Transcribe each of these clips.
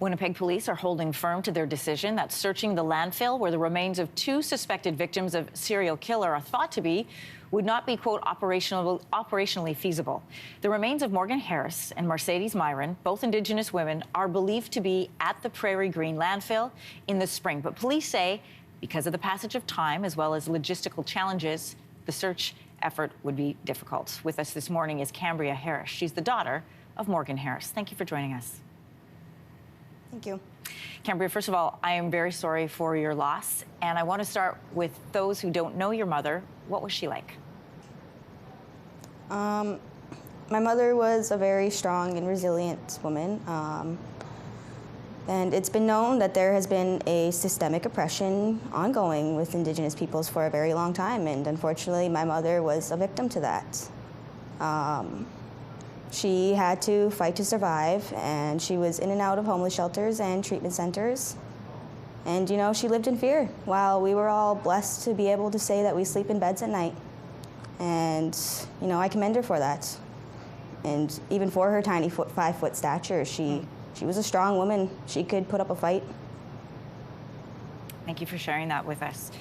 Winnipeg police are holding firm to their decision that searching the landfill where the remains of two suspected victims of serial killer are thought to be would not be, quote, operationally feasible. The remains of Morgan Harris and Mercedes Myron, both Indigenous women, are believed to be at the Prairie Green Landfill in the spring. But police say because of the passage of time as well as logistical challenges, the search effort would be difficult. With us this morning is Cambria Harris. She's the daughter of Morgan Harris. Thank you for joining us. Thank you. Cambria, first of all, I am very sorry for your loss. And I want to start with those who don't know your mother. What was she like? My mother was a very strong and resilient woman. And it's been known that there has been a systemic oppression ongoing with Indigenous peoples for a very long time. And unfortunately, my mother was a victim to that. She had to fight to survive, and she was in and out of homeless shelters and treatment centers. And, you know, she lived in fear while we were all blessed to be able to say that we sleep in beds at night. And, you know, I commend her for that. And even for her tiny 5-foot stature, she was a strong woman. She could put up a fight. Thank you for sharing that with us.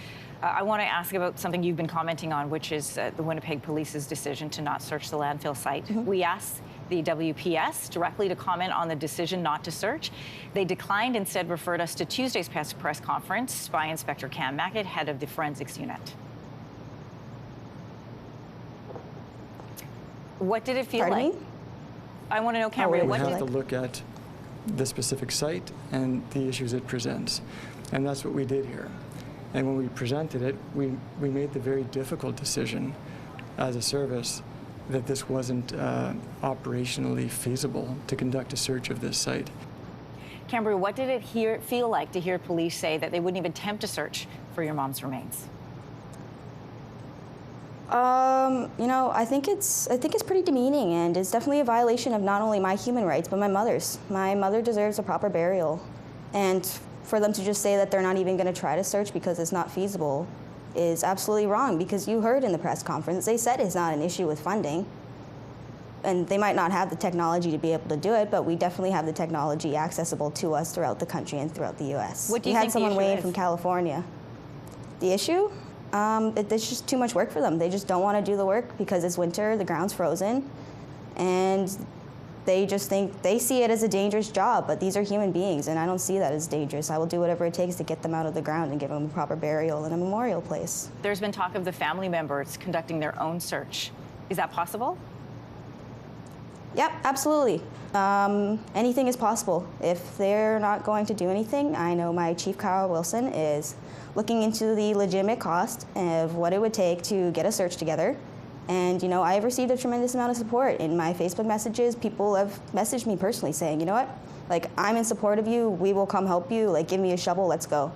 I want to ask about something you've been commenting on, which is the Winnipeg Police's decision to not search the landfill site. We asked the WPS directly to comment on the decision not to search. They declined, instead referred us to Tuesday's press conference by Inspector Cam Mackett, head of the forensics unit. What did it feel Pardon like? me? I want to know, Cambria, We have to look at the specific site and the issues it presents. And that's what we did here. And when we presented it, we made the very difficult decision as a service that this wasn't operationally feasible to conduct a search of this site. Cambria, what did it feel like to hear police say that they wouldn't even attempt to search for your mom's remains? You know, I think it's pretty demeaning, and it's definitely a violation of not only my human rights, but my mother's. My mother deserves a proper burial. And for them to just say that they're not even going to try to search because it's not feasible is absolutely wrong, because you heard in the press conference, they said it's not an issue with funding. And they might not have the technology to be able to do it, but we definitely have the technology accessible to us throughout the country and throughout the U.S. What do you we think had someone the weigh issue in is? from California. The issue? It's just too much work for them. They just don't want to do the work because it's winter, the ground's frozen, and they just think, they see it as a dangerous job, but these are human beings, and I don't see that as dangerous. I will do whatever it takes to get them out of the ground and give them a proper burial in a memorial place. There's been talk of the family members conducting their own search. Is that possible? Yep, absolutely. Anything is possible. If they're not going to do anything, I know my chief, Kyle Wilson, is looking into the legitimate cost of what it would take to get a search together. And, you know, I have received a tremendous amount of support. In my Facebook messages, people have messaged me personally saying, you know what, like, I'm in support of you, we will come help you, like, give me a shovel, let's go.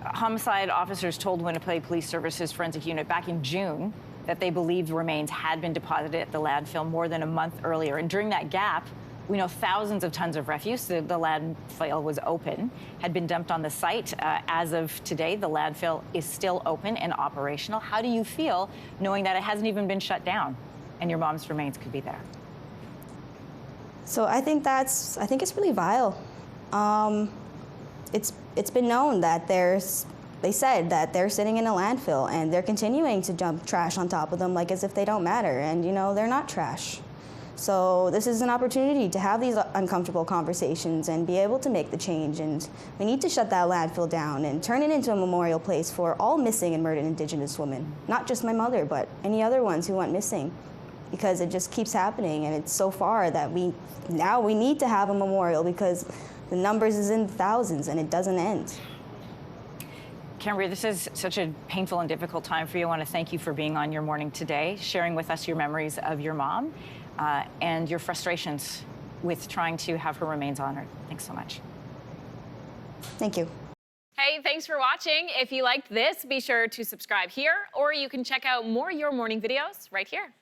Homicide officers told Winnipeg Police Services Forensic Unit back in June that they believed remains had been deposited at the landfill more than a month earlier. And during that gap, we know thousands of tons of refuse. The landfill was open, had been dumped on the site. As of today, the landfill is still open and operational. How do you feel knowing that it hasn't even been shut down and your mom's remains could be there? So I think it's really vile. It's been known that they said that they're sitting in a landfill and they're continuing to dump trash on top of them like as if they don't matter, and, you know, they're not trash. So this is an opportunity to have these uncomfortable conversations and be able to make the change, and we need to shut that landfill down and turn it into a memorial place for all missing and murdered Indigenous women. Not just my mother, but any other ones who went missing, because it just keeps happening, and it's so far that we need to have a memorial because the numbers is in the thousands and it doesn't end. Cambria, this is such a painful and difficult time for you. I want to thank you for being on Your Morning today, sharing with us your memories of your mom and your frustrations with trying to have her remains honored. Thanks so much. Thank you. Hey, thanks for watching. If you liked this, be sure to subscribe here, or you can check out more Your Morning videos right here.